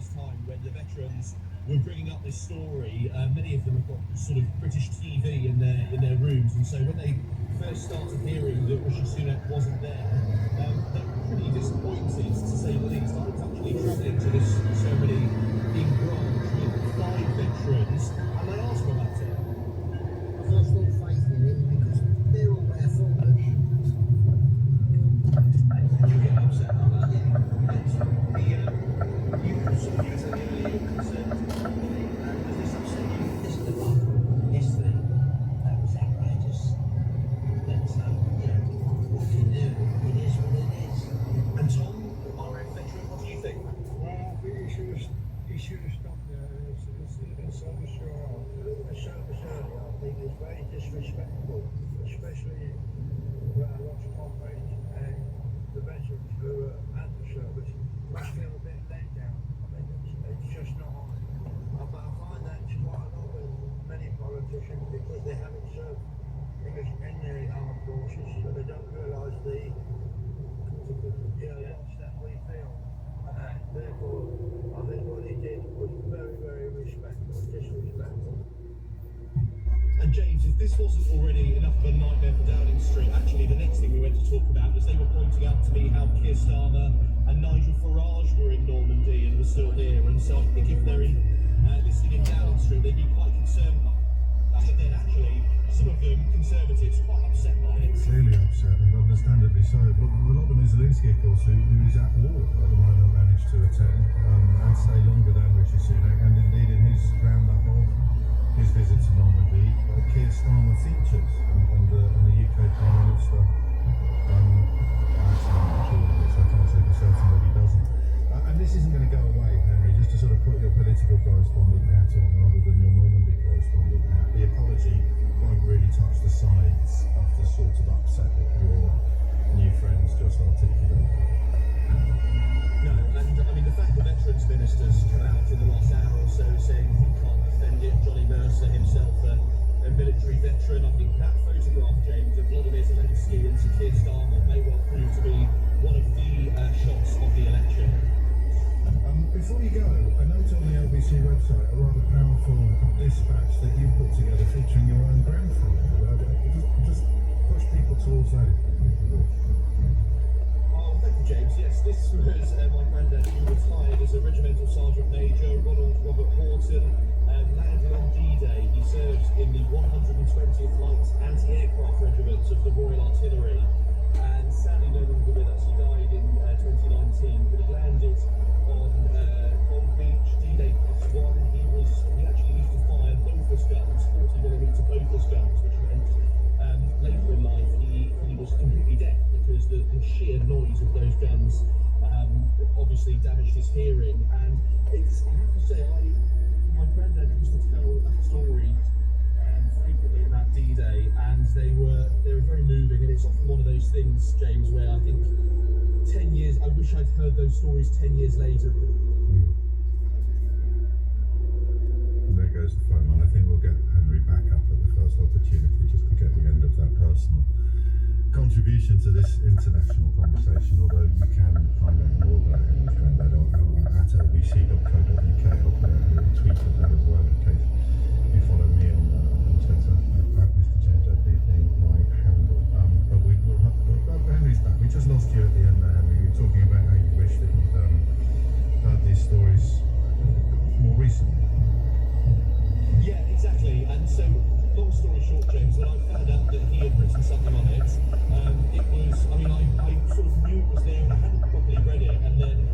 last time when the veterans were bringing up this story. Many of them have got sort of British TV in their rooms, and so when they first started hearing that Rishi Sunak wasn't there, they were pretty disappointed, to say the least. I was actually travelling to this ceremony in Grange with 5 veterans, and they asked me about it. I've lost all faith in him because they're all there for us. And you're getting upset about that? Yeah. You were saying earlier you're concerned with Normandy, and does this upset you? Listen to Bob yesterday. That was outrageous. But, what can you do? It is what it is. And Tom, RAF veteran, what do you think? Well, I think he should have stopped there. It's service early. I think it's very disrespectful, especially when I lost comrades and the veterans who were at the service must feel a bit let down. I mean, it's just not on. But I find that quite a lot with many politicians because they haven't served in the armed forces, so they don't realise the loss that we feel. And therefore, I think what he did was very, very disrespectful. And James, if this wasn't already enough of a nightmare for Downing Street, actually the next thing we went to talk about was they were pointing out to me how Keir Starmer and Nigel Farage were in Normandy and were still here, and so I think if they're listening in Downing Street, they'd be quite concerned about that. And then actually, some of them, Conservatives, quite upset by it. Clearly upset, and understandably so. But Volodymyr Zelensky, of course, who is at war at the moment, managed to attend and stay longer than Rishi Sunak, and indeed in his roundup of his visit to Normandy, Keir Starmer features, and the UK Prime Minister, actually I'm not sure of this, I can't say for certain that he doesn't. And this isn't going to go away, Henry, just to sort of put your political correspondent hat on rather than your Normandy correspondent hat. The apology won't really touch the sides of the sort of upset that your new friends just articulated. No, and I mean the fact that Veterans Minister's come out in the last hour or so saying he can't defend it, Johnny Mercer himself, a military veteran, I think that photograph, James, of Volodymyr Zelensky and Sir Keir Starmer may well prove to be one of the shots of the election. Before you go, I note on the LBC website a rather powerful dispatch that you've put together featuring your own grandfather. Just push people towards that. Oh, thank you, James. Yes, this was my granddad, who retired as a regimental sergeant major, Robert Horton, landed on D-Day. He served in the 120th Light Anti-Aircraft Regiments of the Royal Artillery, and sadly no longer with us. He died in 2019, but he landed on beach, D-Day +1. He actually used to fire Bofors guns, 40mm Bofors guns, which meant later in life he was completely deaf because the sheer noise of those guns obviously damaged his hearing. And I have to say, my granddad used to tell a story frequently about D-Day, and they were very moving. And it's often one of those things, James, where I think 10 years, I wish I'd heard those stories 10 years later. And there goes the phone line. I think we'll get Henry back up at the first opportunity just to get the end of that personal contribution to this international conversation, although you can find out more about Henry's granddad at lbc.co.uk. I'll put a tweet of that as well in case you follow me on Twitter, at Mr. James OP being my handle. But we'll have Henry's back. We just lost you at the end there, Henry. You were talking about how you wish that you'd heard these stories more recently. Yeah, exactly. And so, long story short, James, when I found out that he had written something on it, it was, I sort of knew it was there and I hadn't properly read it, and then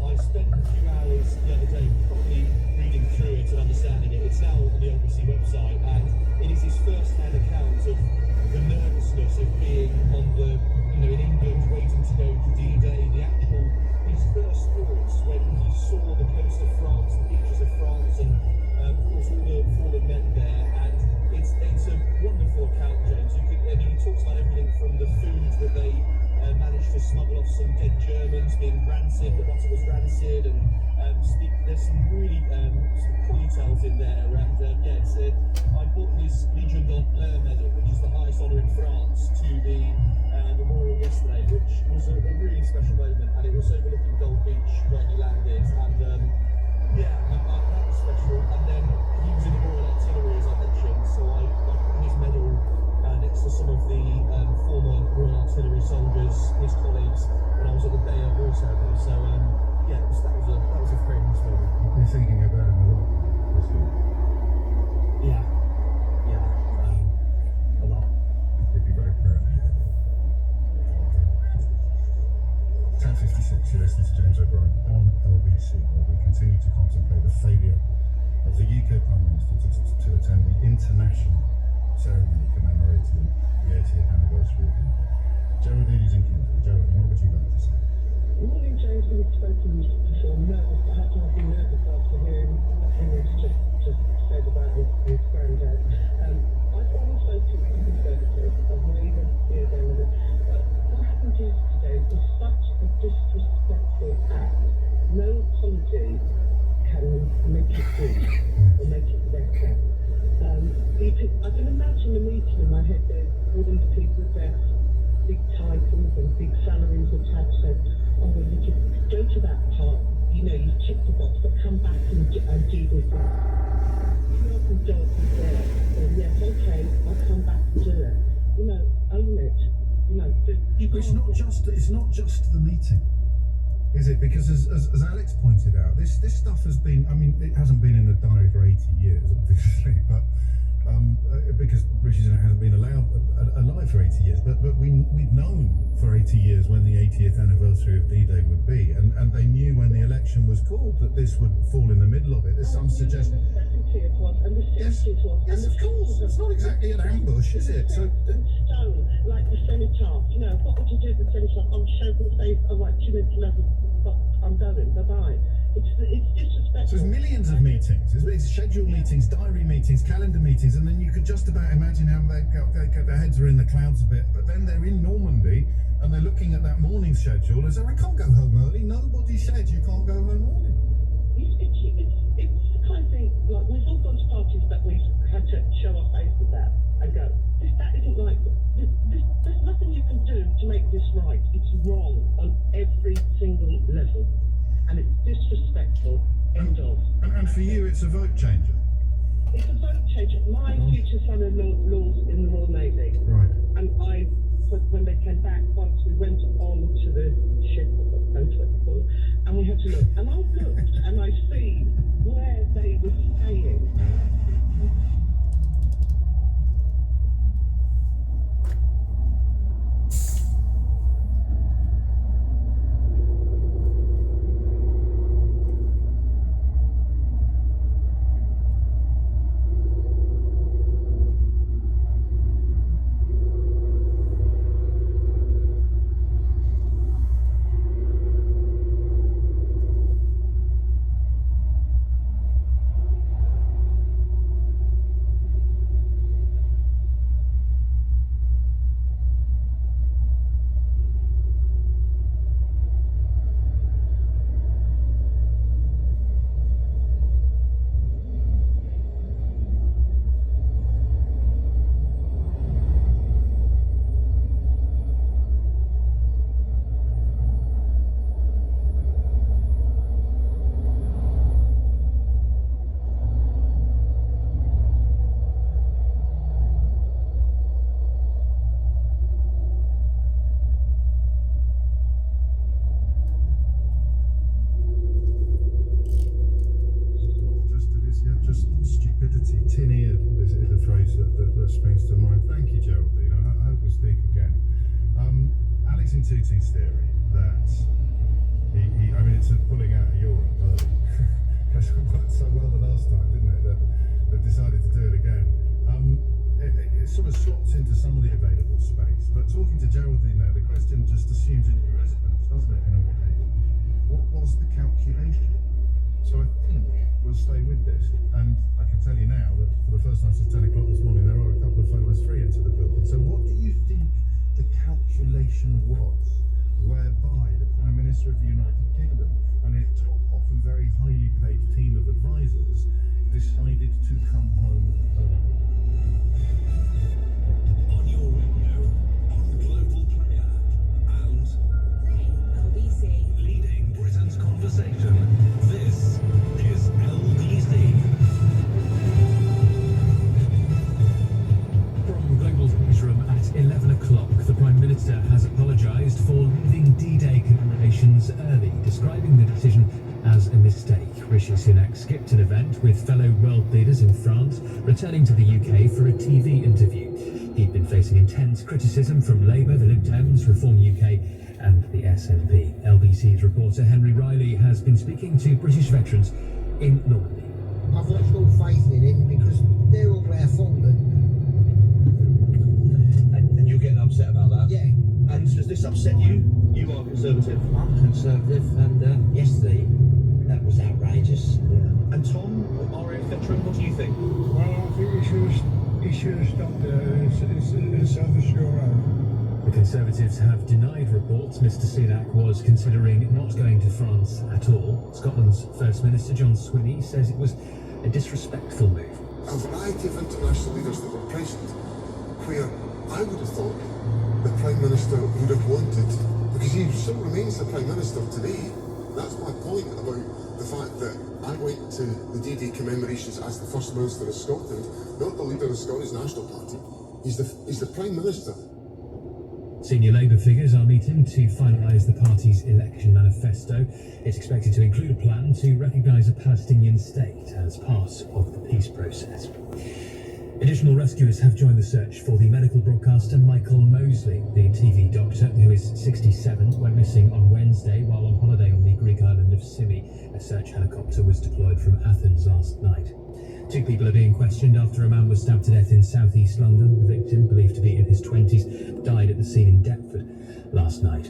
I spent a few hours the other day properly reading through it and understanding it. It's now on the LBC website, and it is his first-hand account of the nervousness of being on in England, waiting to go to D-Day, his first thoughts when he saw the coast of France, the beaches of France, and of course all the fallen men there. And it's a wonderful account, James. He talks about everything from the food that they managed to smuggle off some dead Germans being rancid, the bottle was rancid, and there's some really some ponytails in there. And I bought his Legion d'Honneur medal, which is the highest honour in France, to the memorial yesterday, which was a really special moment, and it was overlooking Gold Beach where he landed. And his colleagues when I was at the Day of War ceremony. So yeah, that was a friend for me. You're thinking about him a lot this week. Yeah, a lot. He'd be very proud of you. 10:56, you're listening to James O'Brien on LBC, where we continue to contemplate the failure of the UK Prime Minister to attend the international ceremony commemorating the 80th anniversary of D-Day. Geraldine is in Kingsbury. Geraldine, what would you like to say? Morning, James. We've spoken before. Nervous. Perhaps I've been nervous after hearing what Henry's just said about his granddad. I find myself to be conservative. I've made a clear element. But what happened yesterday was such a disrespectful act. No apology can make it good or make it better. I can imagine a meeting in my head. There's all these people with their big titles and big salaries attached. So, oh, well, you just go to that part, you tick the box, but come back and do this. The job is there. And yes, okay, I'll come back and do it. Own it. It's not just the meeting, is it? Because as Alex pointed out, this stuff has been. I mean, it hasn't been in the diary for 80 years, obviously, but. Because Rishi Sunak hasn't been alive for 80 years, but we've known for 80 years when the 80th anniversary of D-Day would be, and they knew when the election was called that this would fall in the middle of it. There's some suggestion. Yes, of course. It's not exactly an ambush, is it? So. Stone, like the cenotaph. What would you do at the cenotaph? I'm showing face. All right, 2 minutes left, but I'm going. Bye-bye. It's disrespectful. So there's millions of meetings. It's scheduled meetings, diary meetings, calendar meetings, and then you could just about imagine how their heads are in the clouds a bit. But then they're in Normandy and they're looking at that morning schedule and say, I can't go home early. Nobody said you can't go home early. It's the kind of thing, like, we've all gone to parties that we've had to show our face about and go, that isn't like, there's nothing you can do to make this right. It's wrong on every single level. And it's disrespectful. End of. And for you, it's a vote changer. It's a vote changer. My future son-in-law's in the Royal Navy. Right. And when they came back, once we went on to the ship, and we had to look. And I looked and I see where they were staying. That springs to mind. Thank you, Geraldine. I hope we speak again. Alex Ntuti's theory that it's a pulling out of Europe early. It worked so well the last time, didn't it? That they decided to do it again. It sort of slots into some of the available space. But talking to Geraldine now, the question just assumes in your residence, doesn't it, in a way? What was the calculation? So I think we'll stay with this, and I can tell you now that for the first time since 10 o'clock this morning, there are a couple of photos free into the building. So what do you think the calculation was whereby the Prime Minister of the United Kingdom and his top, often very highly paid team of advisors decided to come home early? On your radio, on Global Player, and LBC. leading Britain's conversation, this is LBC. From Global's newsroom at 11 o'clock, the Prime Minister has apologised for decision as a mistake. Rishi Sunak skipped an event with fellow world leaders in France, returning to the UK for a TV interview. He'd been facing intense criticism from Labour, the Lib Dems, Reform UK and the SNP. LBC's reporter Henry Riley has been speaking to British veterans in Normandy. I've lost all faith in him because they're all our fault. And you're getting upset about that? Yeah, And does this upset you? You are Conservative. I'm Conservative, and yesterday that was outrageous. And Tom, RAF veteran, what do you think? Well, I think he should have stopped at South Shore Road. The Conservatives have denied reports Mr Sunak was considering not going to France at all. Scotland's First Minister John Swinney says it was a disrespectful move. A variety of international leaders that were present, where I would have thought the Prime Minister would have wanted, because he still remains the Prime Minister today. That's my point about the fact that I went to the D-Day commemorations as the First Minister of Scotland, not the leader of the Scottish National Party. He's the Prime Minister. Senior Labour figures are meeting to finalise the party's election manifesto. It's expected to include a plan to recognise a Palestinian state as part of the peace process. Additional rescuers have joined the search for the medical broadcaster Michael Mosley. The TV doctor, who is 67, went missing on Wednesday while on holiday on the Greek island of Symi. A search helicopter was deployed from Athens last night. 2 people are being questioned after a man was stabbed to death in southeast London. The victim, believed to be in his 20s, died at the scene in Deptford last night.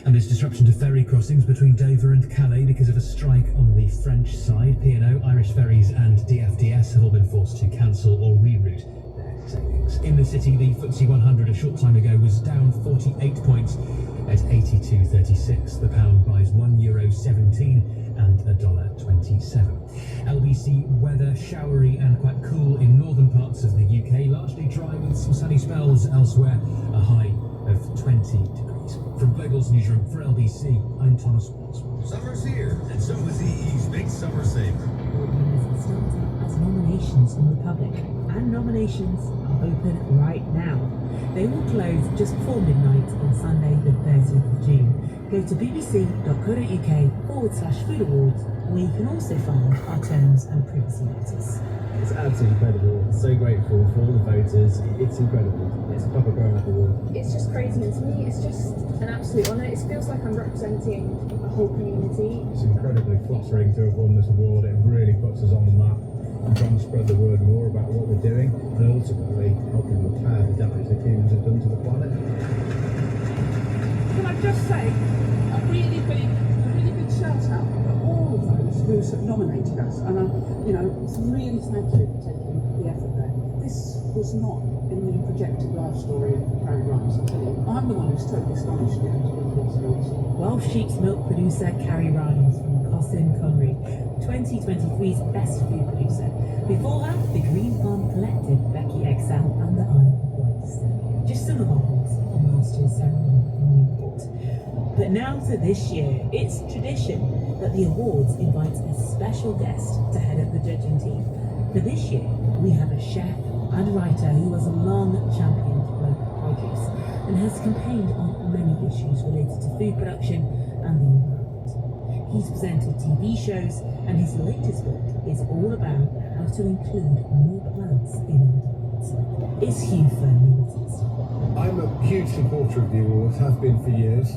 And there's disruption to ferry crossings between Dover and Calais because of a strike on the French side. P&O, Irish Ferries and DFDS have all been forced to cancel or reroute their sailings. In the city, the FTSE 100 a short time ago was down 48 points at 82.36. The pound buys €1.17 and $1.27. LBC weather, showery and quite cool in northern parts of the UK, largely dry with some sunny spells elsewhere, a high of 20 degrees. From Global's newsroom for LBC, I'm Thomas Watts. Summer's here, and so is EE's Big Summer Sale. Ordinance starting as nominations from the public, and nominations are open right now. They will close just before midnight on Sunday, the 30th of June. Go to bbc.co.uk/food awards, where you can also find our terms and privacy notice. It's absolutely incredible. So grateful for all the voters. It's incredible. It's a proper grown-up award. It's just crazy, and to me it's just an absolute honour. It feels like I'm representing a whole community. It's incredibly flattering to have won this award. It really puts us on the map and trying to spread the word more about what we're doing and ultimately helping repair the damage that humans have done to the planet. Can I just say a really big shout out to all of those who have nominated us, and really thank you for taking the effort there. This was not in the projected life story of Carrie Rimes, I tell you. I'm the one who's totally astonished at it. Welsh Sheep's Milk producer Carrie Rimes from Cosin Conwy, 2023's Best Food Producer. Before her, the Green Farm Collective, Becky Excel and the Isle of Wight. Just some of our hosts on last year's ceremony in Newport. But now to this year, it's tradition that the awards invites a special guest to head up the judging team. For this year, we have a chef and writer who has long championed local produce and has campaigned on many issues related to food production and the environment. He's presented TV shows, and his latest book is all about how to include more plants in our diets. It's Hugh Fernandez. I'm a huge supporter of the awards, have been for years.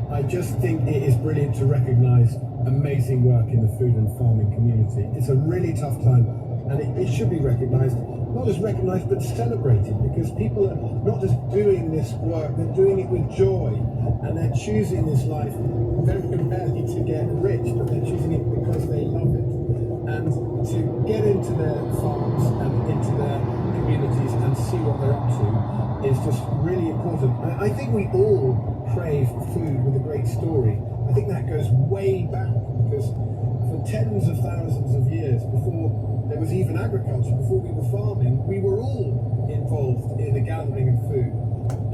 I just think it is brilliant to recognise amazing work in the food and farming community. It's a really tough time, and it should be recognised, not just recognised but celebrated, because people are not just doing this work, they're doing it with joy, and they're choosing this life very rarely to get rich, but they're choosing it because they love it. And to get into their farms and into their communities and see what they're up to is just really important. I think we all crave food with a great story. I think that goes way back, because for tens of thousands of years, before there was even agriculture, before we were farming, we were all involved in the gathering of food.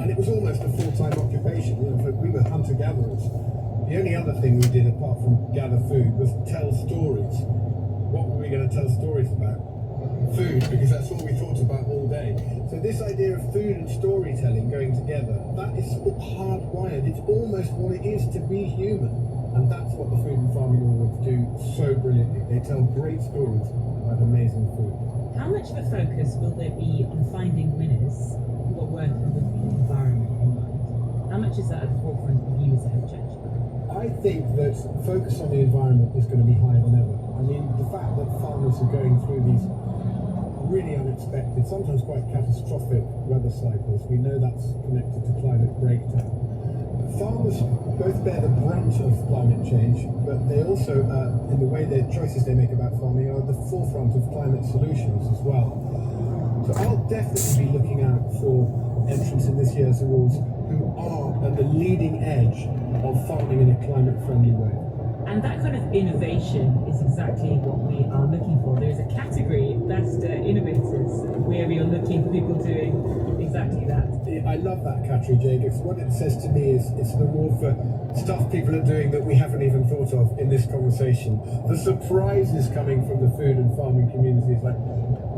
And it was almost a full-time occupation. We were hunter-gatherers. The only other thing we did apart from gather food was tell stories. What were we going to tell stories about? Food, because that's all we thought about all day. So this idea of food and storytelling going together, that is hardwired. It's almost what it is to be human. And that's what the Food and Farming Awards do so brilliantly. They tell great stories about amazing food. How much of a focus will there be on finding winners who are working with the environment in mind? How much is that at the forefront of you as a head judge? I think that focus on the environment is going to be higher than ever. I mean, the fact that farmers are going through these really unexpected, sometimes quite catastrophic weather cycles, we know that's connected to climate breakdown. Farmers both bear the brunt of climate change, but they also, in the way their choices they make about farming, are at the forefront of climate solutions as well. So I'll definitely be looking out for entrants in this year's awards who are at the leading edge of farming in a climate-friendly way. And that kind of innovation is exactly what we are looking for. There is a category, Best Innovators, where we are looking for people doing exactly that. I love that category, Jake. What it says to me is it's an award for stuff people are doing that we haven't even thought of in this conversation. The surprises coming from the food and farming community is like,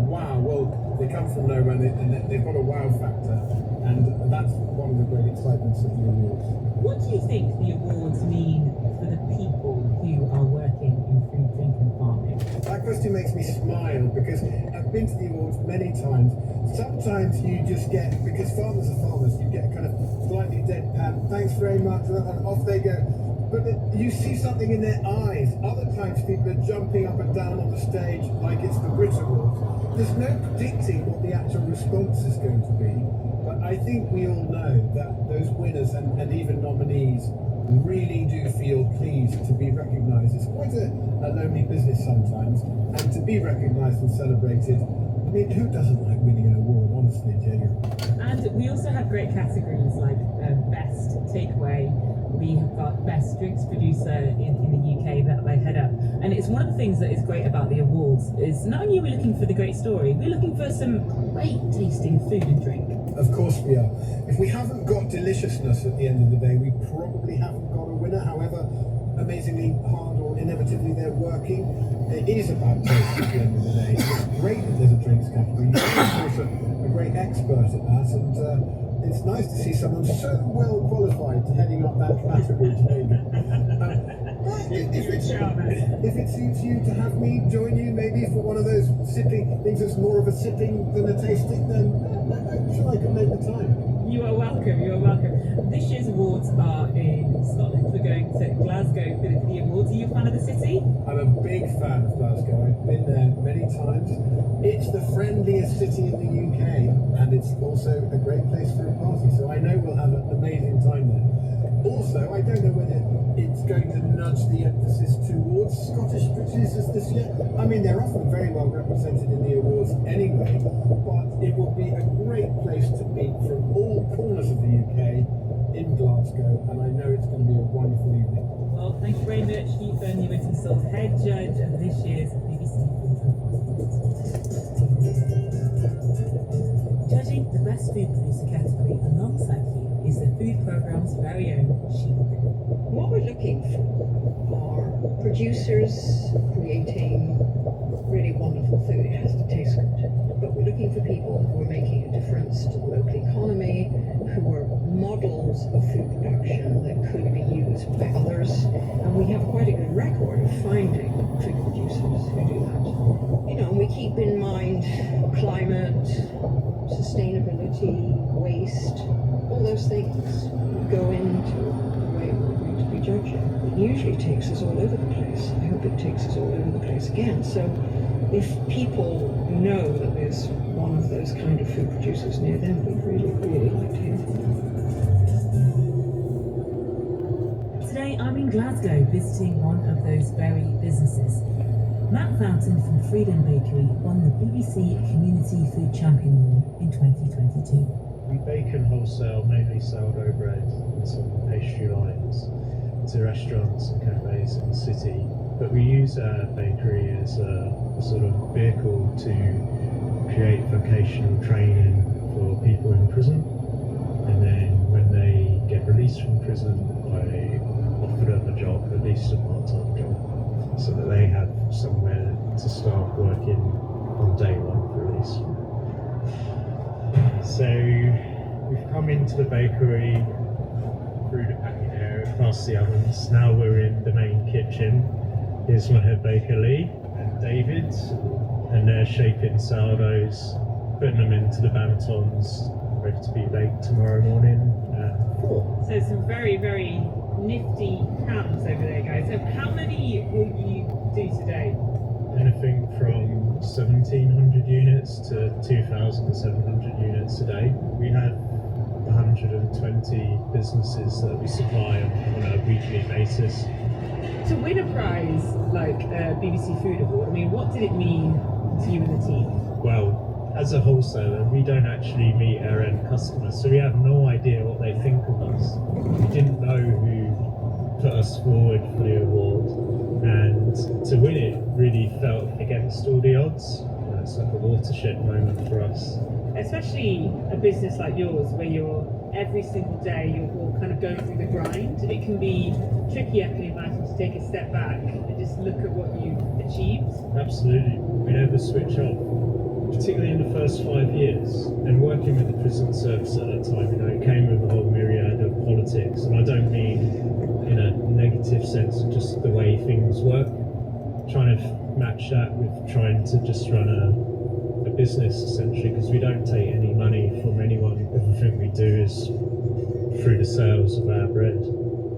wow, well, they come from nowhere and they've got a wow factor. And that's one of the great excitements of the awards. What do you think the awards mean for the people who are working in food, drink and farming? That question makes me smile because I've been to the awards many times. Sometimes you just get, because farmers are farmers, you get kind of slightly deadpan, thanks very much, and off they go. But you see something in their eyes. Other times people are jumping up and down on the stage like it's the Brit Awards. There's no predicting what the actual response is going to be. But I think we all know that those winners and even nominees really do feel pleased to be recognised. It's quite a lonely business sometimes, and to be recognised and celebrated, I mean, who doesn't like winning an award, honestly, Jane? And we also have great categories like Best Takeaway. We have got Best Drinks Producer in the UK that I head up. And it's one of the things that is great about the awards is not only are we looking for the great story, we're looking for some great tasting food and drink. Of course we are. If we haven't got deliciousness at the end of the day, we probably haven't got a winner, however amazingly hard or inevitably they're working. It is about taste at the end of the day. It's great that there's a drinks category. You're of course a great expert at that, and it's nice to see someone so well qualified heading up that category. If it suits you to have me join you maybe for one of those sipping things that's more of a sipping than a tasting, then I'm sure I can make the time. You are welcome, you are welcome. This year's awards are in Scotland. We're going to Glasgow for the awards. Are you a fan of the city? I'm a big fan of Glasgow. I've been there many times. It's the friendliest city in the UK, and it's also a great place for a party, so I know we'll have an amazing time there. Also, I don't know whether it's going to nudge the emphasis towards Scottish producers this year. I mean, they're often very well represented in the awards anyway, but it will be a great place to meet from all corners of the UK in Glasgow, and I know it's going to be a wonderful evening. Well, thank you very much, Ethan Newington-Salt, head judge of this year's BBC Food and Farming. Judging the Best Food Producer category alongside you is the food programme's very own Sheila Grimm. What we're looking for are producers creating really wonderful food. It has to taste good. But we're looking for people who are making a difference to the local economy, who are models of food production that could be used by others. And we have quite a good record of finding food producers who do that. You know, and we keep in mind climate, sustainability, waste, all those things go into the way we're going to be judging. It usually takes us all over the place. I hope it takes us all over the place again. So if people know that there's one of those kind of food producers near them, we'd really, really like to hear from them. Today I'm in Glasgow visiting one of those very businesses. Matt Fountain from Freedom Bakery won the BBC Community Food Champion Award in 2022. We bake and wholesale mainly sourdough bread and some pastry lines to restaurants and cafes in the city, but we use our bakery as a sort of vehicle to create vocational training for people in prison, and then when they get released from prison I offer them a job, at least a part-time job, so that they have somewhere to start working on day one of release. So we've come into the bakery through the packing area past the ovens. Now we're in the main kitchen. Here's my head baker Lee and David, and they're shaping sourdoughs, putting them into the bantons, ready to be baked tomorrow morning at 4. So some very, very nifty pans over there, guys. So how many will you do today? Anything from 1,700 units to 2,700 units a day. We have 120 businesses that we supply on a weekly basis. To win a prize like a BBC Food Award, I mean, what did it mean to you and the team? Well, as a wholesaler, we don't actually meet our end customers, so we have no idea what they think of us. We didn't know who put us forward for the award, and to win it really felt against all the odds. It's like a watershed moment for us. Especially a business like yours, where you're every single day you're kind of going through the grind. It can be tricky, I can imagine, to take a step back and just look at what you've achieved. Absolutely, we never switch off, particularly in the first 5 years. And working with the prison service at that time, it came with a whole myriad of politics, and I don't mean in a negative sense, just the way things work. Trying to match that with trying to just run a business, essentially, because we don't take any money from anyone. Everything we do is through the sales of our bread.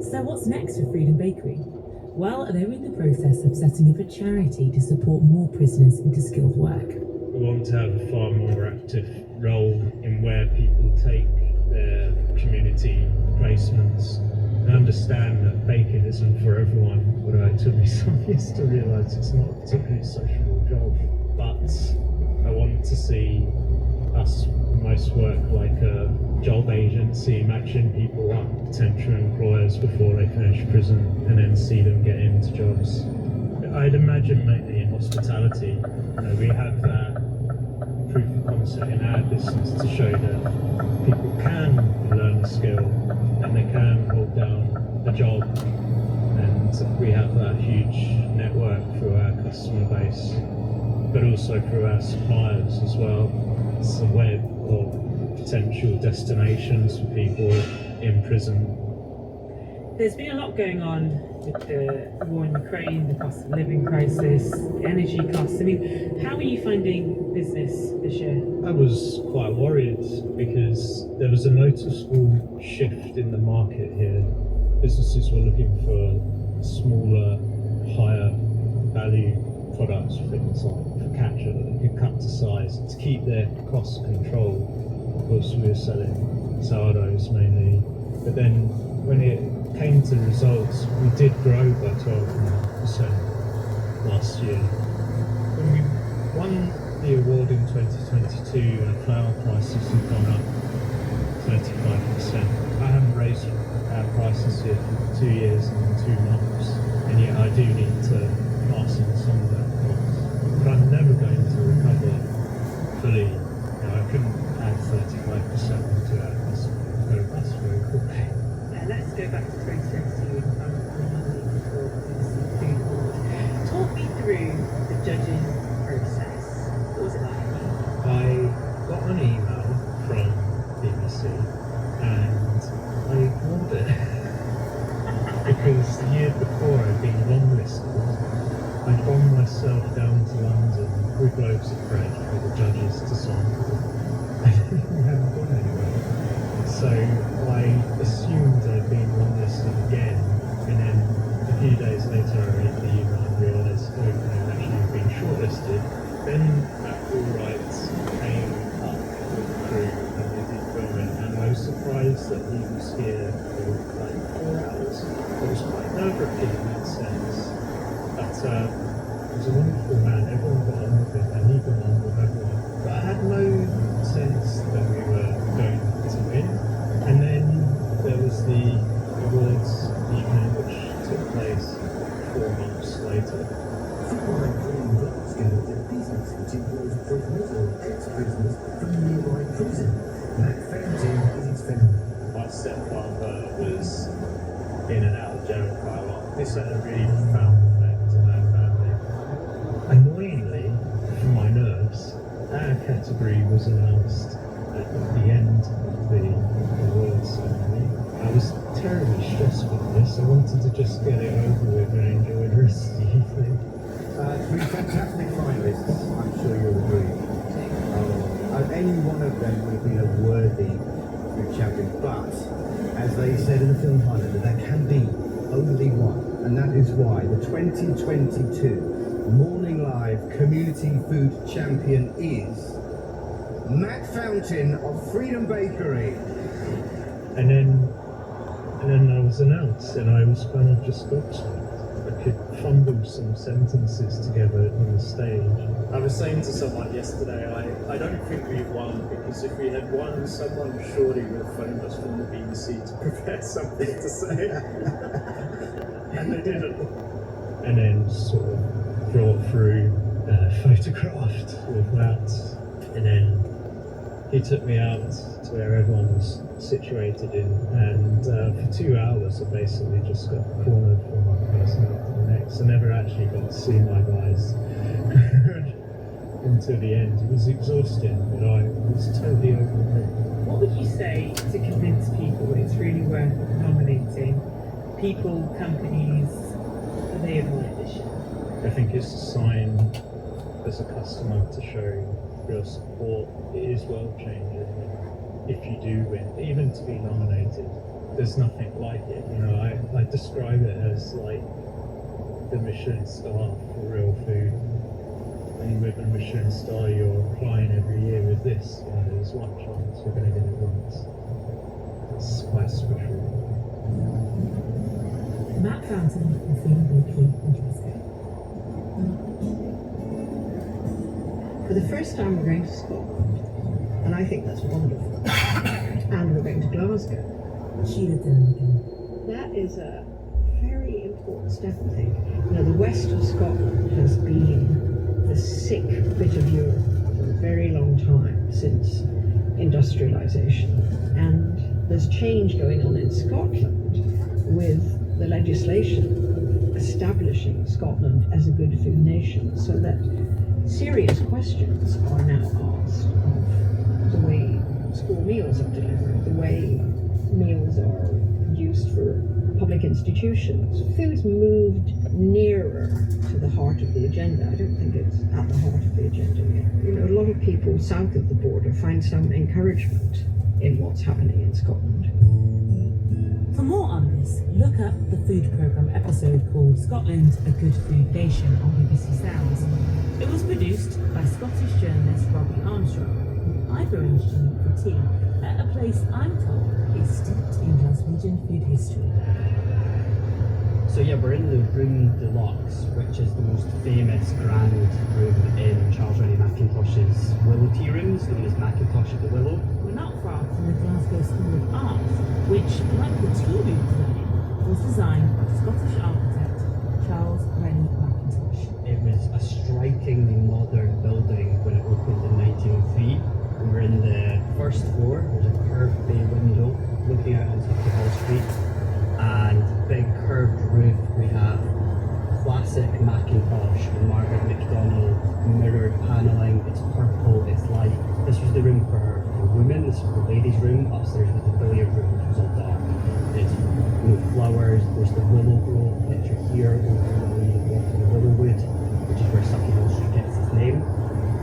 So what's next for Freedom Bakery? Well, they're in the process of setting up a charity to support more prisoners into skilled work. We want to have a far more active role in where people take their community placements. I understand that baking isn't for everyone, although it took me some years to realise it's not a particularly sociable job. But I want to see us almost work like a job agency, matching people up, potential employers before they finish prison, and then see them get into jobs. I'd imagine mainly in hospitality. We have that proof of concept in our business to show that people can learn a skill and they can hold down a job, and we have that huge network through our customer base, but also through our suppliers as well. It's a web of potential destinations for people in prison. There's been a lot going on with the war in Ukraine, the cost of living crisis, the energy costs. I mean, how are you finding business this year? I was quite worried because there was a noticeable shift in the market here. Businesses were looking for smaller, higher value products, things like focaccia that they could cut to size to keep their cost control. Of course, we were selling sourdoughs mainly, but then when it came to results, we did grow by 12% last year. When we won the award in 2022, and flour prices have gone up 35%. I haven't raised our prices here for 2 years and 2 months, and yet I do need to pass on some of that cost. But I'm never going to recover fully. I couldn't add 35% onto our cost. That's very quickly. Let's go back to 2022 Talk me through the judging process. What was it like? I got an email from BBC and I ignored it because the year before I'd been longlisted. I'd gone myself down to London with loaves of bread for the judges to sign. I hadn't gone anywhere. So I assumed I'd been longlisted again, and then a few days later I read the email and realised, oh, I've actually been shortlisted. Then that All Rights came up with the crew and they did film it, and I was surprised that he was here for like 4 hours. It was quite nerve-wracking in that sense, but he was a wonderful man, everyone got on with him and he got on with everyone. But I had no sense that we were going to win. And then there was the awards evening, which took place 4 months later. Business which employs prisoners or ex-prisoners from a nearby prison. Matt Fountain is its founder. My stepfather was in and out of jail quite a lot. This had a really profound effect on our family. Annoyingly, for my nerves, our category was announced at the end of the awards ceremony. I was terribly stressful this. I wanted to just get it over with and enjoy the rest of the evening. Three fantastic finalists, I'm sure you'll agree. Any one of them would have been a worthy food champion, but as they said in the film Highlander, there can be only one, and that is why the 2022 Morning Live Community Food Champion is Matt Fountain of Freedom Bakery. And then I was announced, and I was kind of just gobsmacked. I could fumble some sentences together on the stage. I was saying to someone yesterday, I don't think we won, because if we had won, someone surely would have phoned us from the BBC to prepare something to say. And they didn't. And then sort of brought through, photographed with Matt, and then he took me out to where everyone was situated in, and for 2 hours I basically just got cornered from one person up to the next. I never actually got to see my guys until the end. It was exhausting, but I was totally overwhelmed. What would you say to convince people it's really worth nominating people, companies, that they admire this show? I think it's a sign as a customer to show real support. It is world changing. If you do win, even to be nominated, there's nothing like it. You know, I describe it as like the Michelin star for real food. And with a Michelin star, you're applying every year. With this, there's one chance you're going to get it once. It's quite special. Matt Fountain from Freedom Bakery in Glasgow. For the first time, we're going to Scotland, and I think that's wonderful. And we're going to Glasgow. Sheila Dillon. That is a very important step, I think. You know, the west of Scotland has been the sick bit of Europe for a very long time since industrialisation, and there's change going on in Scotland with the legislation establishing Scotland as a good food nation, so that serious questions are now asked of the way school meals are delivered, the way meals are used for public institutions. Food's moved nearer to the heart of the agenda. I don't think it's at the heart of the agenda yet. You know, a lot of people south of the border find some encouragement in what's happening in Scotland. For more on this, look up the food programme episode called Scotland, a Good Food Nation on BBC Sounds. It was produced by Scottish journalist Robbie Armstrong, who I've arranged to meet for tea at a place I'm told is steeped in Glaswegian food history. So yeah, we're in the Room Deluxe, which is the most famous grand room in Charles Rennie Mackintosh's Willow Tea Rooms, known as Mackintosh at the Willow. We're not far from the Glasgow School of Art, which, like the tea room today, was designed by Scottish architect Charles Rennie Mackintosh. It was a strikingly modern building when it opened in 1903. We were in the first floor. There's a curved bay window looking out onto Hall Street, and big curved roof. We have classic Mackintosh and Margaret MacDonald mirrored panelling. It's purple, it's light. This was the room for women, this was the ladies' room. Upstairs was the billiard room, which was all dark. It's flowers. There's the willow grove picture here over the Willowwood, which is where Sucky Hall Street gets its name.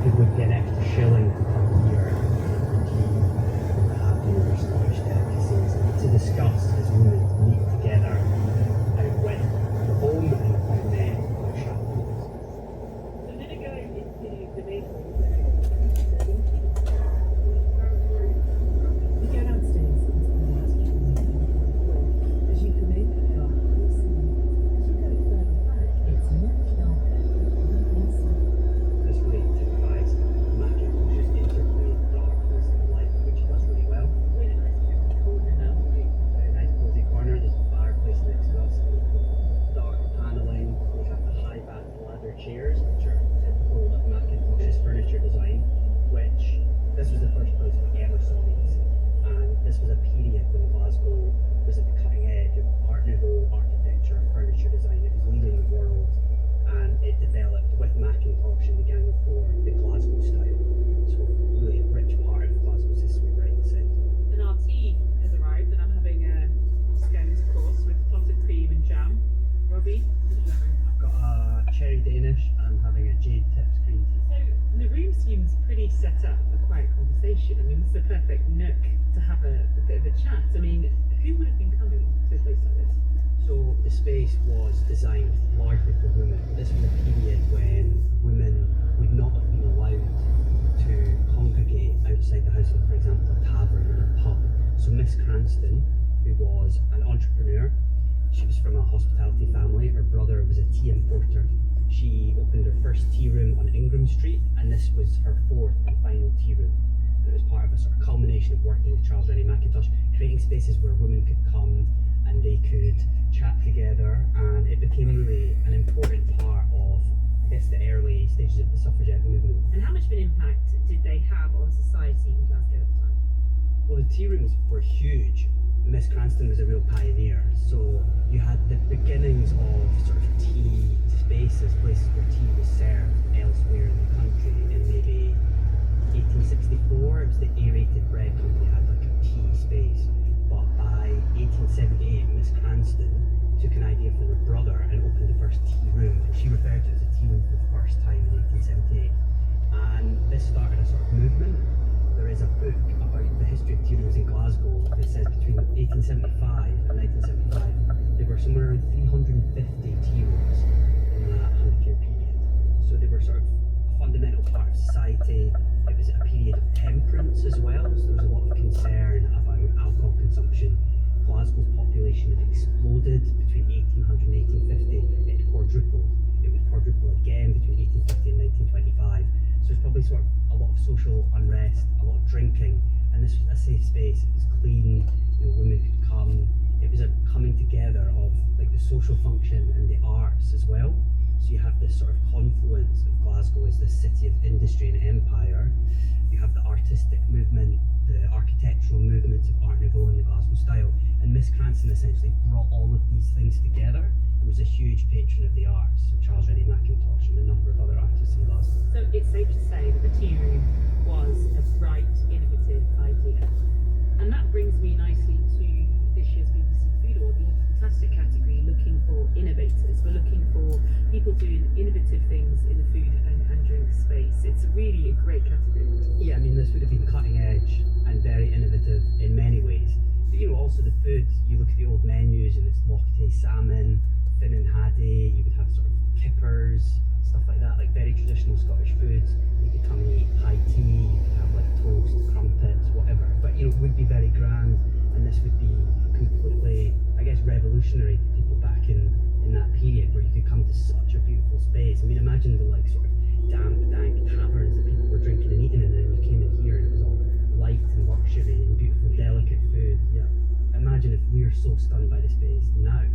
People would get an extra shilling to come here and have dinner, Scottish delicacies, to discuss as women meet together out with the home and out men or shopping. So did it go into the bakery? We go downstairs into the master room. As you come in, dark crimson. As you go further back, it's much darker and closer. This really typifies Mackintosh's interplay of darkness and light, which he does really well. Really nice corner now. Very nice cozy corner. There's a fireplace next to us. Dark paneling. We have the high back leather chairs, which are typical of Mackintosh's furniture design. Which this was the first place we ever saw these, and this was a period when Glasgow was at the cutting edge of Art Nouveau architecture and furniture design. It was leading the world, and it developed with Mackintosh and the Gang of Four, the Glasgow style. So really a rich part of Glasgow's history right in the centre. And our tea has arrived, and I'm having a scones course with finish, and I'm having a Jade Tips green tea. So the room seems pretty set up for quiet conversation. I mean, this is the perfect nook to have a bit of a chat. I mean, who would have been coming to a place like this? So the space was designed largely for women. This was a period when women would not have been allowed to congregate outside the house of, for example, a tavern or a pub. So Miss Cranston, who was an entrepreneur, she was from a hospitality family. Her brother was a tea importer. She opened her first tea room on Ingram Street, and this was her fourth and final tea room. And it was part of a sort of culmination of working with Charles Rennie Mackintosh, creating spaces where women could come and they could chat together, and it became really an important part of, I guess, the early stages of the suffragette movement. And how much of an impact did they have on society in Glasgow at the time? Well, the tea rooms were huge. Miss Cranston was a real pioneer, so you had the beginnings of sort of tea spaces, places where tea was served elsewhere in the country in maybe 1864. It was the Aerated Bread Company had like a tea space, but by 1878 Miss Cranston took an idea from her brother and opened the first tea room, and she referred to it as a tea room for the first time in 1878, and this started a sort of movement. There is a book about the history of tea rooms in Glasgow that says between 1875 and 1975 there were somewhere around 350 tea rooms in that 100-year period. So they were sort of a fundamental part of society. It was a period of temperance as well, so there was a lot of concern about alcohol consumption. Glasgow's population had exploded between 1800 and 1850. It had quadrupled. It would quadruple again between 1850 and 1925. So there's probably sort of a lot of social unrest, a lot of drinking, and this was a safe space. It was clean, women could come. It was a coming together of like the social function and the arts as well. So you have this sort of confluence of Glasgow as this city of industry and empire. You have the artistic movement, the architectural movements of Art Nouveau and the Glasgow style. And Miss Cranston essentially brought all of these things together and was a huge patron of the arts, so Charles Rennie Mackintosh and a number of other artists in Glasgow. So it's safe to say that the tea room was a bright, innovative idea. And that brings me nicely to this year's BBC Food Award. We have a fantastic category looking for innovators. We're looking for people doing innovative things in the food and drink space. It's really a great category. Yeah, I mean, this would have been cutting edge and very innovative in many ways. But also the food, you look at the old menus and it's Lochte salmon, Finn and Haddie, you would have sort of kippers, stuff like that, like very traditional Scottish foods. You could come and eat high tea, you could have like toast, crumpets, whatever. But it would be very grand, and this would be completely, I guess, revolutionary for people back in that period where you could come to such a beautiful space. I mean, imagine the like sort of damp, dank taverns that people were drinking and eating in, and then you came in here and it was all light and luxury and beautiful, delicate food. Yeah. Imagine if we were so stunned by the space now,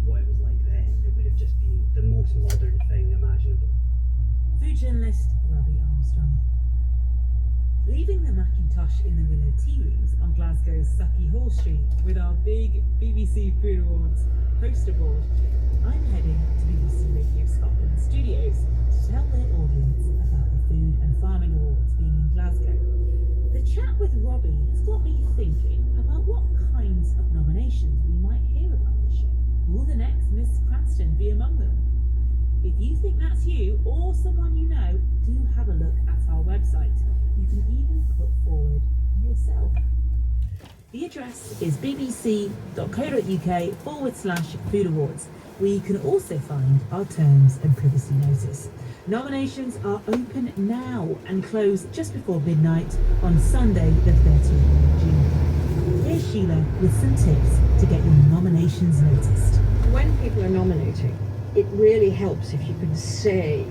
what it was like then. It would have just been the most modern thing imaginable. Food journalist Robbie Armstrong. Leaving the Mackintosh in the Willow Tea Rooms on Glasgow's Sucky Hall Street with our big BBC Food Awards poster board, I'm heading to BBC Radio Scotland studios to tell their audience about the Food and Farming Awards being in Glasgow. The chat with Robbie has got me thinking about what kinds of nominations we might hear about this year. Will the next Miss Cranston be among them? If you think that's you or someone you know, do have a look at our website. You can even put forward yourself. The address is bbc.co.uk/food awards, where you can also find our terms and privacy notice. Nominations are open now and close just before midnight on Sunday the 30th of June. Here's Sheila with some tips to get your nominations noticed. When people are nominating, it really helps if you can say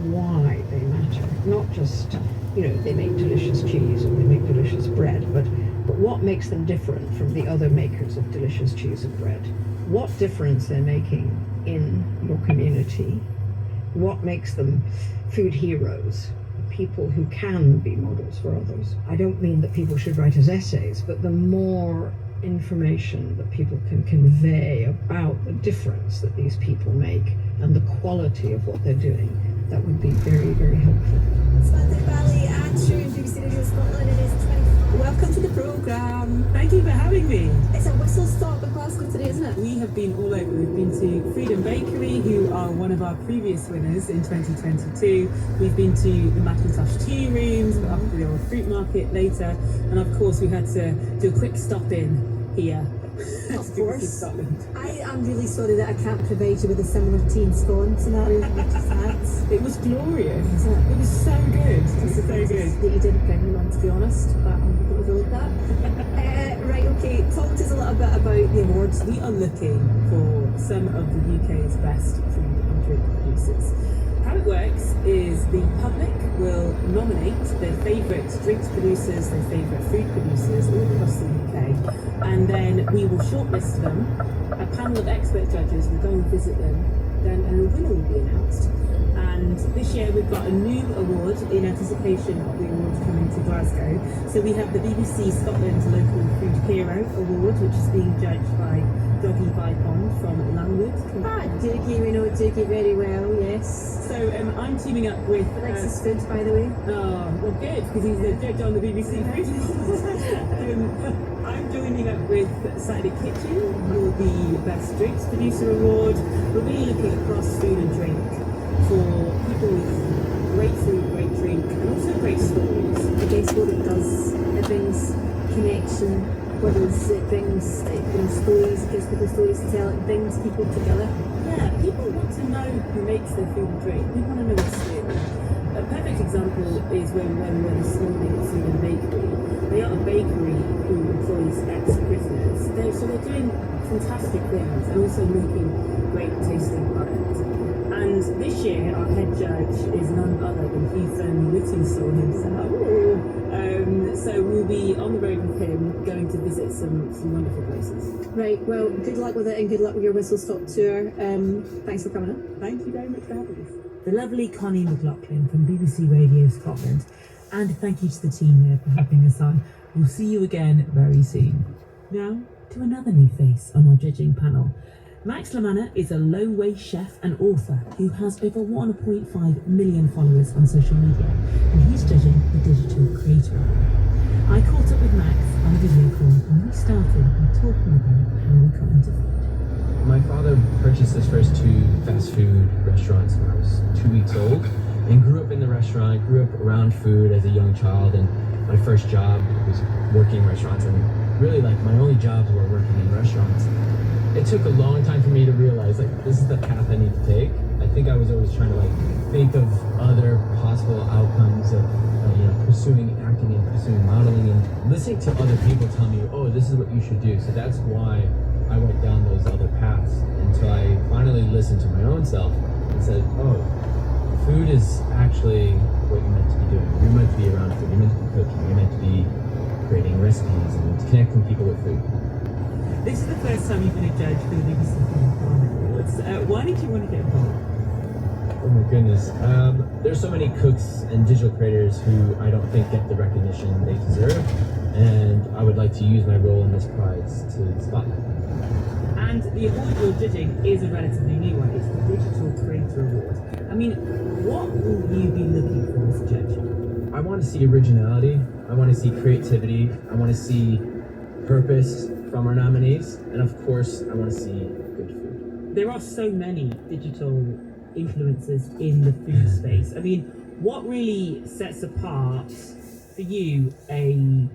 why they matter. Not just, they make delicious cheese or they make delicious bread, but what makes them different from the other makers of delicious cheese and bread? What difference they're making in your community? What makes them food heroes? People who can be models for others. I don't mean that people should write as essays, but the more information that people can convey about the difference that these people make and the quality of what they're doing, that would be very, very helpful. Samantha Valley and Shrew, BBC Radio Scotland. It is 20. Welcome to the programme. programme. Thank you for having me. It's a whistle stop in Glasgow today, isn't it? We have been all over. We've been to Freedom Bakery, who are one of our previous winners in 2022. We've been to the Macintosh Tea Rooms, up to the old fruit market later, and of course we had to do a quick stop in here. Of course. I am really sorry that I can't provide you with a similar tea and scone scenario that you just had. It was glorious. It was so good. It was so good. That you didn't bring them on, to be honest, but I'm going to overlook that. Right, okay, talk to us a little bit about the awards. We are looking for some of the UK's best food and drink producers. How it works is the public will nominate their favourite drinks producers, their favourite food producers all across the UK, and then we will shortlist them. A panel of expert judges will go and visit them, then a winner will be announced. And this year we've got a new award in anticipation of the awards coming to Glasgow. So we have the BBC Scotland Local Food Hero Award, which is being judged by Doggy Bipond from Langwood. Doogie, we know Doogie very well, yes. So I'm teaming up with... Likes his food, by the way. Oh, well good, because he's a judge on the BBC Food. I'm joining up with Saturday Kitchen for the Best Drinks Producer Award. We're really looking across food and drink for people with great food, great drink, and also great stories. I guess what it does, it brings connection, whether it brings stories, it gives people stories to tell, it brings people together. Yeah, people want to know who makes their food and drink. They want to know what's in. A perfect example is when we were this morning at Freedom Bakery. They are a bakery who employs ex-prisoners. So they're doing fantastic things and also making great tasting products. And this year, our head judge is none other than Hugh Whittingstall himself. So we'll be on the road with him, going to visit some wonderful places. Right, well, good luck with it and good luck with your whistle stop tour. Thanks for coming on. Thank you very much for having us. The lovely Connie McLaughlin from BBC Radio Scotland. And thank you to the team here for having us on. We'll see you again very soon. Now, to another new face on our judging panel. Max Lamanna is a low-wage chef and author who has over 1.5 million followers on social media, and he's judging the Digital Creator Award. I caught up with Max on a video call, and we started by talking about how we got into food. My father purchased his first 2 fast food restaurants when I was 2 weeks old, and grew up in the restaurant, grew up around food as a young child, and my first job was working in restaurants, and really like my only jobs were working in restaurants. It took a long time for me to realize like this is the path I need to take. I think I was always trying to like think of other possible outcomes of pursuing acting and pursuing modeling and listening to other people tell me, oh, this is what you should do. So that's why I went down those other paths until I finally listened to my own self and said, oh, food is actually what you're meant to be doing. You're meant to be around food. You're meant to be cooking. You're meant to be creating recipes and connecting people with food. This is the first time you've been a judge for the BBC Awards. Why did you want to get involved? Oh my goodness. There's so many cooks and digital creators who I don't think get the recognition they deserve, and I would like to use my role in this prize to spotlight them. And the award you're judging is a relatively new one. It's the Digital Creator Award. I mean, what will you be looking for as a judge? I want to see originality. I want to see creativity. I want to see purpose from our nominees, and of course I want to see good food. There are so many digital influencers in the food space. I mean, what really sets apart for you a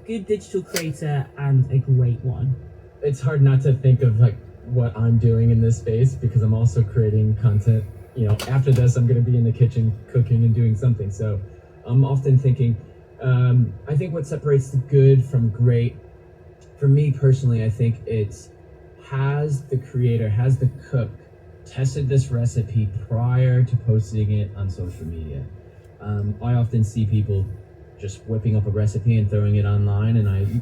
good digital creator and a great one? It's hard not to think of like what I'm doing in this space because I'm also creating content. After this I'm going to be in the kitchen cooking and doing something, so I'm often thinking I think what separates the good from great, for me personally, I think it's has the creator, has the cook tested this recipe prior to posting it on social media. I often see people just whipping up a recipe and throwing it online, and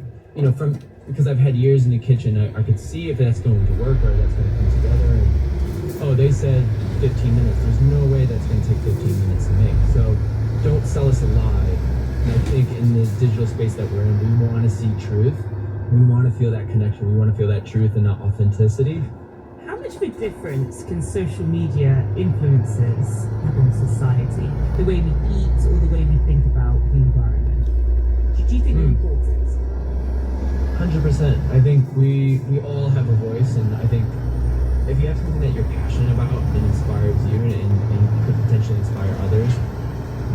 because I've had years in the kitchen, I could see if that's going to work or that's going to come together. And, oh, they said 15 minutes. There's no way that's going to take 15 minutes to make. So don't sell us a lie. And I think in the digital space that we're in, we want to see truth. We want to feel that connection. We want to feel that truth and that authenticity. How much of a difference can social media influences have on society? The way we eat or the way we think about the environment? Do you think they're important? 100%. I think we all have a voice, and I think if you have something that you're passionate about and inspires you and could potentially inspire others,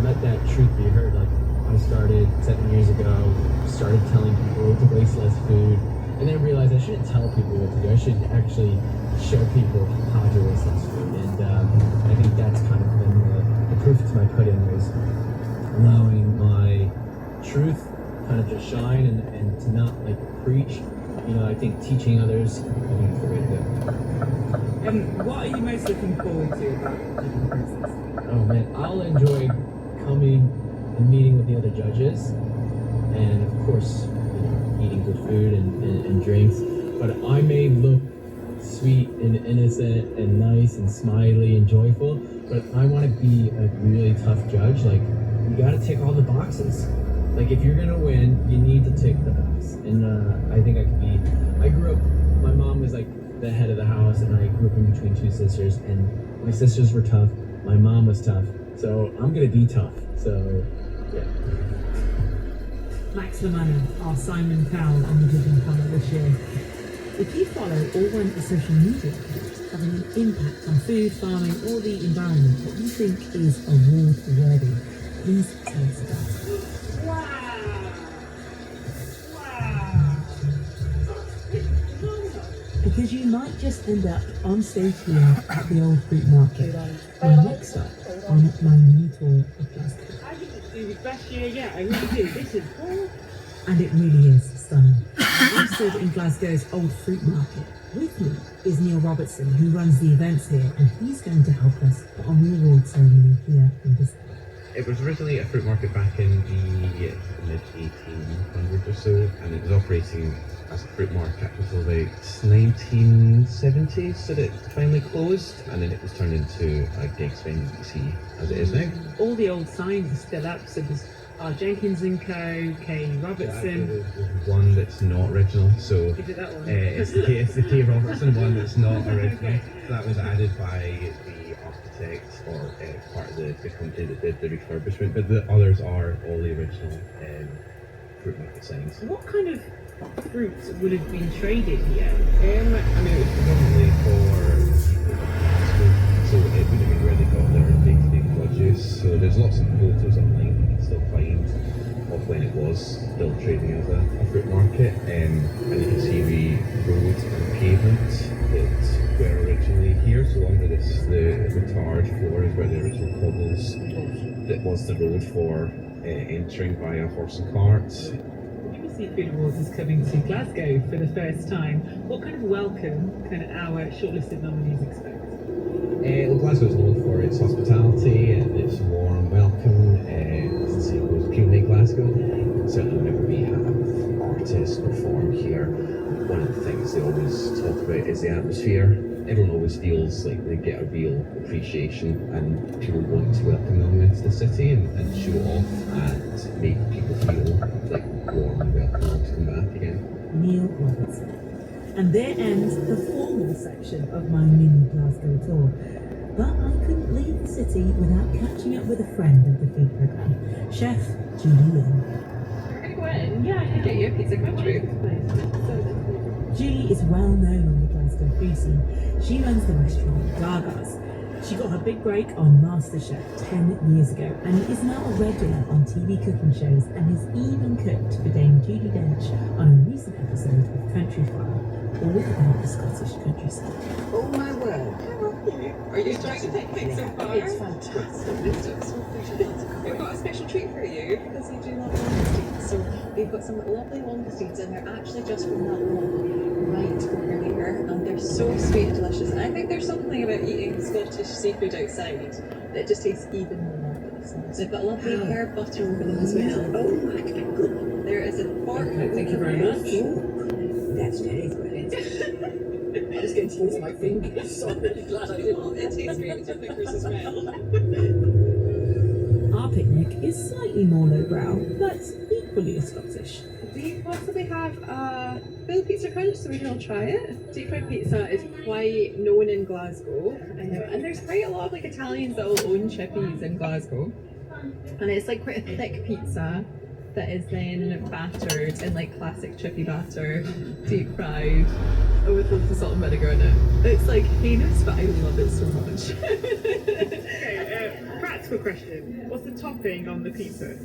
let that truth be heard. Like I started 7 years ago, started telling people to waste less food, and then realized I shouldn't tell people what to do. I should actually show people how to waste less food, and I think that's kind of been the proof to my pudding, was allowing my truth kind of just shine and to not like preach. You know, I think teaching others, I think is the way to go. What are you most looking forward to about Chicken Princess? Oh man, I'll enjoy coming and meeting with the other judges, and of course, you know, eating good food and drinks. But I may look sweet and innocent and nice and smiley and joyful, but I want to be a really tough judge. Like, you got to tick all the boxes. Like, if you're gonna win, you need to tick the box. And I think I grew up, my mom was like the head of the house, and I grew up in between two sisters, and my sisters were tough, my mom was tough, so I'm gonna be tough. So, yeah. Max Lamanna, our Simon Cowell on the judging panel this year. If you follow or run a social media account having an impact on food, farming, or the environment that you think is award-worthy, please tell us about it. Because you might just end up on stage here at the Old Fruit Market, or next up on my mini tour of Glasgow. I think it's the best year yet, I really do. This is cool. And it really is stunning. I'm stood in Glasgow's Old Fruit Market. With me is Neil Robertson, who runs the events here, and he's going to help us put on the award ceremony here in December. It was originally a fruit market back in the mid-1800s or so, and it was operating as a fruit market until the 1970s that it finally closed, and then it was turned into a gigs venue you see as it is now. All the old signs are still up, so there's Jenkins & Co, K. Robertson. There's one that's not original, so Is it that one? it's the K. Robertson one that's not original. That was added by the architect or part of the company that did the refurbishment, but the others are all the original fruit market signs. What kind of fruits would have been traded here? I mean, it was predominantly for people in so it would have been where they got their day-to-day produce. So there's lots of photos online you can still find of when it was still trading as a fruit market, and you can see the road and pavement that were originally here. So under this, the tarred floor is where the original cobbles that was the road for entering via horse and cart. Seafood Awards is coming to Glasgow for the first time. What kind of welcome can our shortlisted nominees expect? Well, Glasgow is known for its hospitality and its warm welcome. As the saying goes, Green Lake Glasgow. Certainly whenever we have artists perform here, one of the things they always talk about is the atmosphere. Everyone always feels like they get a real appreciation, and people want to welcome them into the city and show off and make people feel like warm and welcome to come back again. Neil Robertson. And there ends the formal section of my mini Glasgow tour. But I couldn't leave the city without catching up with a friend of the food programme, Chef Julie Lynn. We're gonna go in. Yeah, I can get you a pizza country. Julie is well known on the Glasgow food scene. She runs the restaurant Gaga's. She got her big break on MasterChef 10 years ago and is now a regular on TV cooking shows, and has even cooked for Dame Judi Dench on a recent episode of Country Fire, all about the Scottish countryside. Oh my word. Are you trying to take pics so far? It's fantastic. We've got a special treat for you because you do love langoustines. So we've got some lovely langoustines, and they're actually just from that one right over here, and they're so sweet and delicious. And I think there's something about eating Scottish seafood outside that just tastes even more marvellous. So they've got a lovely herb butter over them as well. Oh my god. There is a pork. Thank you very much. That's very good. I was going to use my fingers, so I'm really glad I didn't. It tastes great with your fingers as well. Our picnic is slightly more lowbrow, but equally as Scottish. We possibly have a full pizza crunch, so we can all try it. Deep fried pizza is quite known in Glasgow, and there's quite a lot of like Italians that will own chippies in Glasgow. And it's like quite a thick pizza, that is then battered in like classic chippy batter, deep fried, with loads of salt and vinegar in it. It's like heinous, but I love it so much. Okay, practical question. What's the topping on the pizza?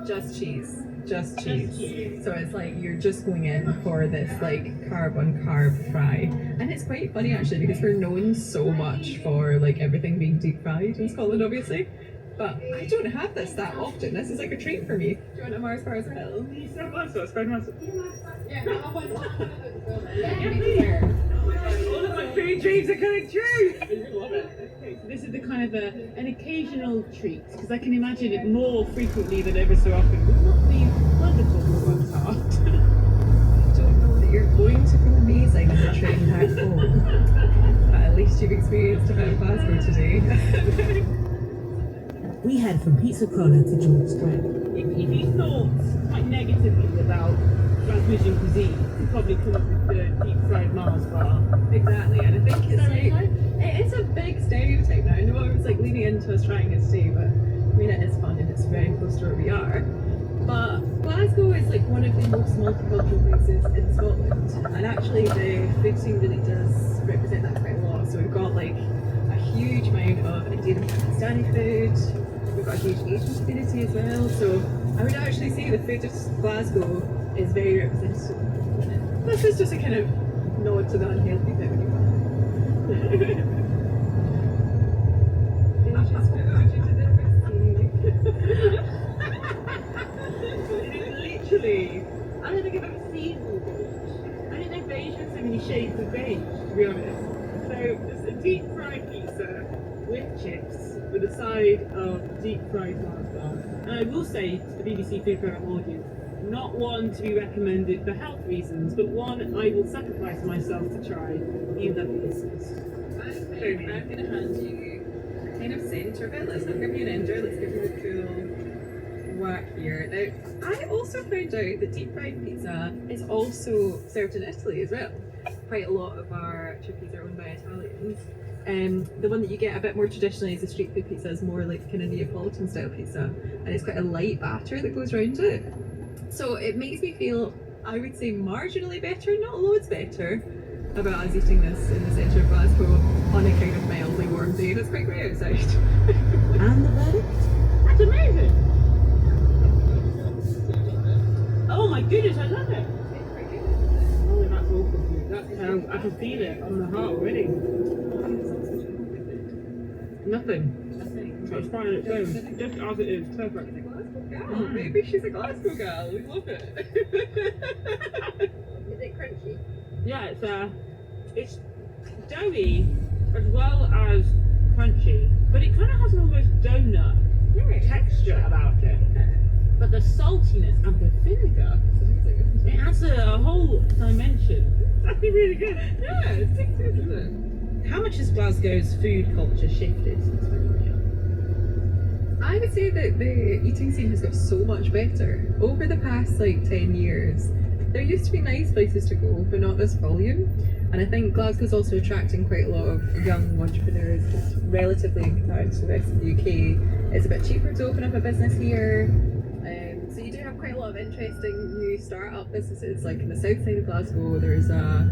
Just cheese. Just cheese. So it's like you're just going in for this like carb on carb fry. And it's quite funny actually because we're known so much for like everything being deep fried in Scotland obviously. But I don't have this that often. This is like a treat for me. Do you want a Mars bar as well? All of my food dreams are coming true! I love it. Okay, so this is the kind of an occasional treat, because I can imagine it more frequently than ever so often would not be wonderful for one's heart. I don't know that you're going to feel amazing as a train back home. But at least you've experienced a bit of Glasgow today. We head from Pizza Prona to George Square. If you thought quite negatively about Glaswegian cuisine, you could probably come up with the deep fried Mars bar. Exactly, and I think it's like, it is a big stereotype now. I know I was like leaning into us trying to stay, but I mean it is fun and it's very close to where we are. But Glasgow is like one of the most multicultural places in Scotland, and actually the food scene really does represent that quite a lot. So we've got like a huge amount of Indian and Pakistani food. We've got a huge Asian community as well. So I would actually say the food of Glasgow is very representative. This is just a kind of nod to the unhealthy bit when you Literally, I don't think I've ever seen all beige. I didn't know beige had so many shades of beige, to be honest. So it's a deep fried pizza with chips with a side of deep fried Mars bar. And I will say to the BBC Food Programme audience, not one to be recommended for health reasons, but one I will sacrifice myself to try, even though it is. I'm going to hand you a kind of centre of it. Let's not give you an ender, let's give you the full work here. Now, I also found out that deep fried pizza is also served in Italy as well. Quite a lot of our chippies are owned by Italians. The one that you get a bit more traditionally as a street food pizza is more like kind of Neapolitan style pizza, and it's quite a light batter that goes around it. So it makes me feel, I would say, marginally better, not loads better, about us eating this in the centre of Glasgow on a kind of mildly warm day. It's quite great outside. And the verdict? That's amazing! Oh my goodness, I love it! Oh, that's awful food. That's I can feel it on the heart already. Nothing. It's fine on its own, just as it is, perfect. Maybe she's a Glasgow girl. We love it. Is it crunchy? Yeah, it's doughy as well as crunchy, but it kind of has an almost donut texture about it. But the saltiness and the vinegar, it adds a whole dimension. It's actually really good. Yeah, it's tasty, isn't it? How much has Glasgow's food culture shifted since we've been here? I would say that the eating scene has got so much better. Over the past like 10 years, there used to be nice places to go, but not this volume. And I think Glasgow's also attracting quite a lot of young entrepreneurs, just relatively in comparison to the rest of the UK. It's a bit cheaper to open up a business here. So you do have quite a lot of interesting new start-up businesses. Like in the south side of Glasgow, there's a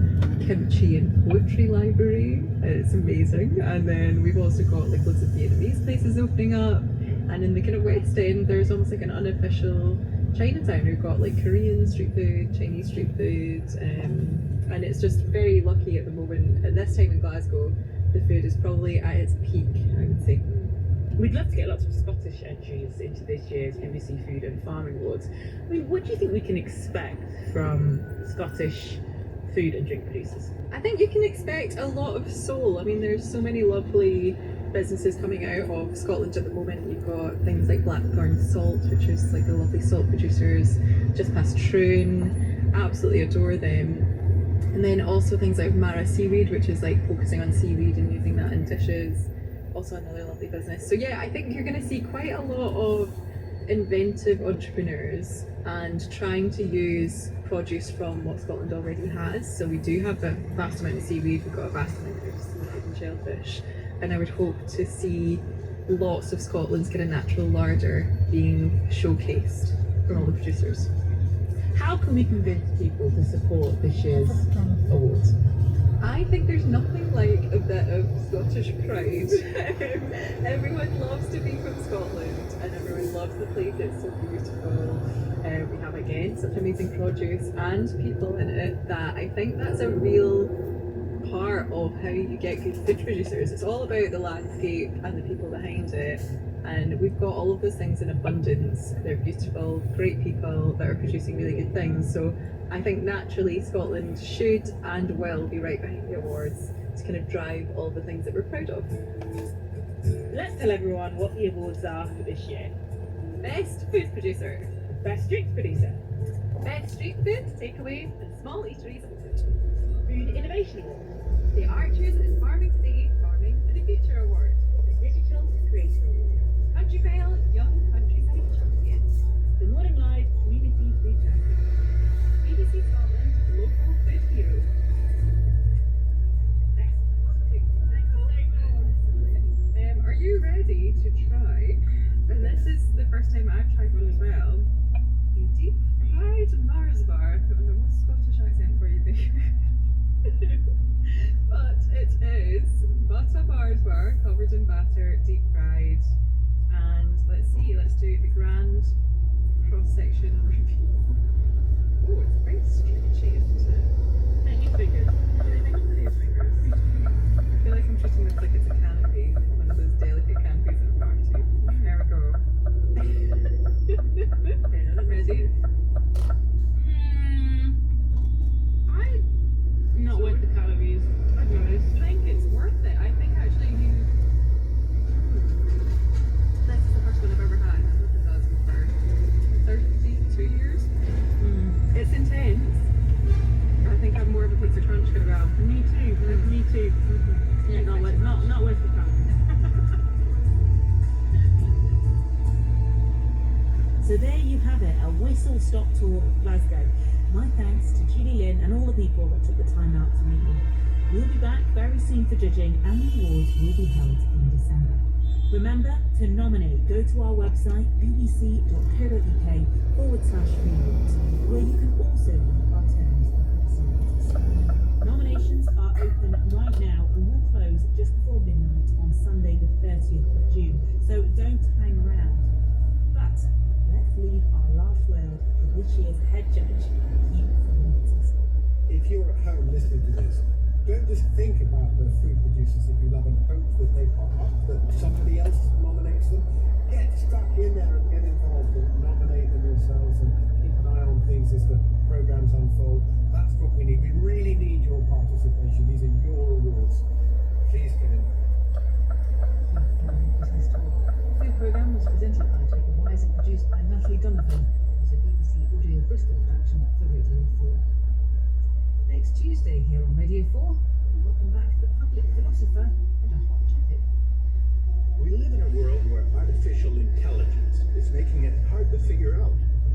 kimchi and poetry library. It's amazing. And then we've also got like loads of Vietnamese places opening up. And in the kind of West End, there's almost like an unofficial Chinatown. We've got like Korean street food, Chinese street food, and it's just very lucky at the moment. At this time in Glasgow, the food is probably at its peak, I would say. We'd love to get lots of Scottish entries into this year's BBC Food and Farming Awards. I mean, what do you think we can expect from Scottish food and drink producers? I think you can expect a lot of soul. I mean, there's so many lovely businesses coming out of Scotland at the moment. You've got things like Blackthorn Salt, which is like the lovely salt producers just past Troon. Absolutely adore them. And then also things like Mara Seaweed, which is like focusing on seaweed and using that in dishes. Also another lovely business. So yeah, I think you're going to see quite a lot of inventive entrepreneurs and trying to use produce from what Scotland already has. So we do have a vast amount of seaweed, we've got a vast amount of seafood and shellfish, and I would hope to see lots of Scotland's kind of natural larder being showcased from all the producers. How can we convince people to support this year's awards? I think there's nothing like a bit of Scottish pride. Everyone loves to be from Scotland and everyone loves the place, it's so beautiful. We have again such amazing produce and people in it that I think that's a real part of how you get good food producers. It's all about the landscape and the people behind it, and we've got all of those things in abundance. They're beautiful, great people that are producing really good things. So I think naturally Scotland should and will be right behind the awards to kind of drive all the things that we're proud of. Let's tell everyone what the awards are for this year. Best food producer, Best drinks producer, best street food, takeaway and small eateries award, Food Innovation Award, the Archers in Farming Today, Farming for the Future Award, the Digital Creator Award, Country Vale Young Countryside Champion, the Morning Live Community Food Champion, BBC Scotland Local Food Hero. Are you ready to try? And this is the first time I've tried one as well. A deep fried Mars bar. I don't know what Scottish accent for you, babe. But it is butter Mars bar covered in batter, deep fried. And let's see, let's do the grand cross-section review. Oh, it's very stretchy, isn't it? Thank you, fingers. Thank you for these fingers. I feel like I'm treating this like it's a canopy, one of those delicate canopies at a party. There we go. Okay, now Ready? Not worth the calories. I don't think it's worth it. I think actually this is the first one I've ever had. I've lived in Glasgow for 32 years. It's intense. I think I'm more of a pizza crunch kind of gal. Me too. Me too. Yeah, not worth the calories. So there you have it, a whistle-stop tour of Glasgow. My thanks to Julie Lynn and all the people that took the time out to meet me. We'll be back very soon for judging, and the awards will be held in December. Remember to nominate. Go to our website, bbc.co.uk/awards, where you can also read our terms and conditions. Nominations are open right now and will close just before midnight on Sunday the 30th of June, so don't hang around. But let's leave our last word with this year's head judge, Hugh Francis. If you're at home listening to this, don't just think about the food producers that you love and hope that they pop up, that somebody else nominates them. Get stuck in there and get involved and nominate them yourselves and keep an eye on things as the programs unfold. That's what we need. We really need your participation. These are your awards. Please get in. The food programme was presented by Jacob Wise and produced by Natalie Donovan. It was a BBC Audio Bristol production for Radio 4. Next Tuesday here on Radio 4, welcome back to the Public Philosopher and a hot topic. We live in a world where artificial intelligence is making it hard to figure out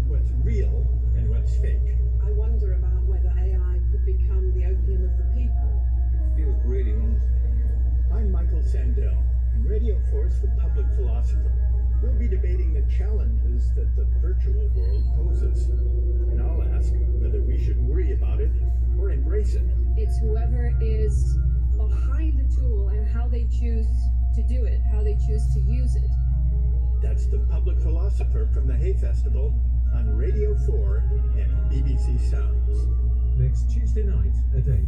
what's real and what's fake. I wonder about whether AI could become the opium of the people. It feels really honest. I'm Michael Sandel, and Radio 4's The Public Philosopher. We'll be debating the challenges that the virtual world poses. And I'll ask whether we should worry about it or embrace it. It's whoever is behind the tool and how they choose to do it, how they choose to use it. That's The Public Philosopher from the Hay Festival on Radio 4 and BBC Sounds. Next Tuesday night at 8.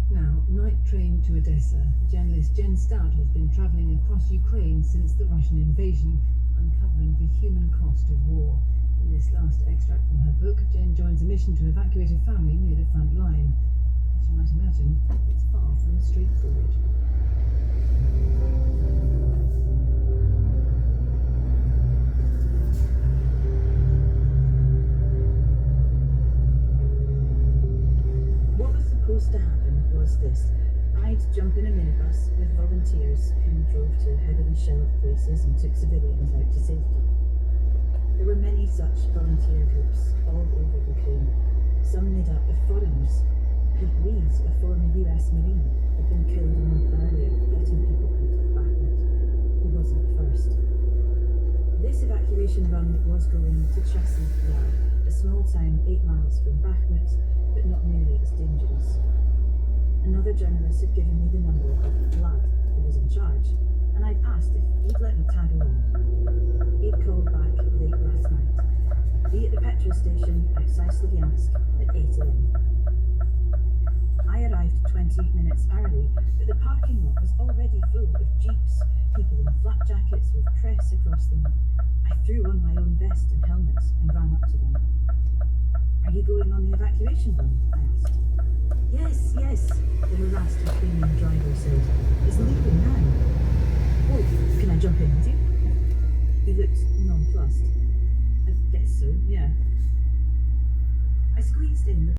Now, night train to Odessa. The journalist Jen Stout has been travelling across Ukraine since the Russian invasion, uncovering the human cost of war. In this last extract from her book, Jen joins a mission to evacuate a family near the front line. As you might imagine, it's far from straightforward. What was supposed to happen was this. I'd jump in a minibus with volunteers who drove to heavily shelled places and took civilians out to safety. There were many such volunteer groups all over Ukraine, some made up of foreigners. Pete Reeves, a former US Marine, had been killed a month earlier getting people out of Bakhmut. He wasn't first. This evacuation evacuation run was going to Chassis Yard, a small town 8 miles from Bakhmut, but not nearly as dangerous. Another journalist had given me the number of Vlad, who was in charge, and I'd asked if he'd let me tag along. He'd called back late last night. Be at the petrol station outside Slavyansk at 8 a.m. I arrived 20 minutes early, but the parking lot was already full of jeeps, people in flak jackets with press across them. I threw on my own vest and helmet and ran up to them. "Are you going on the evacuation run?" I asked. Yes, the harassed and screaming driver said. "It's leaving now." "Oh, can I jump in with you?" He looked nonplussed. "I guess so, yeah." I squeezed in the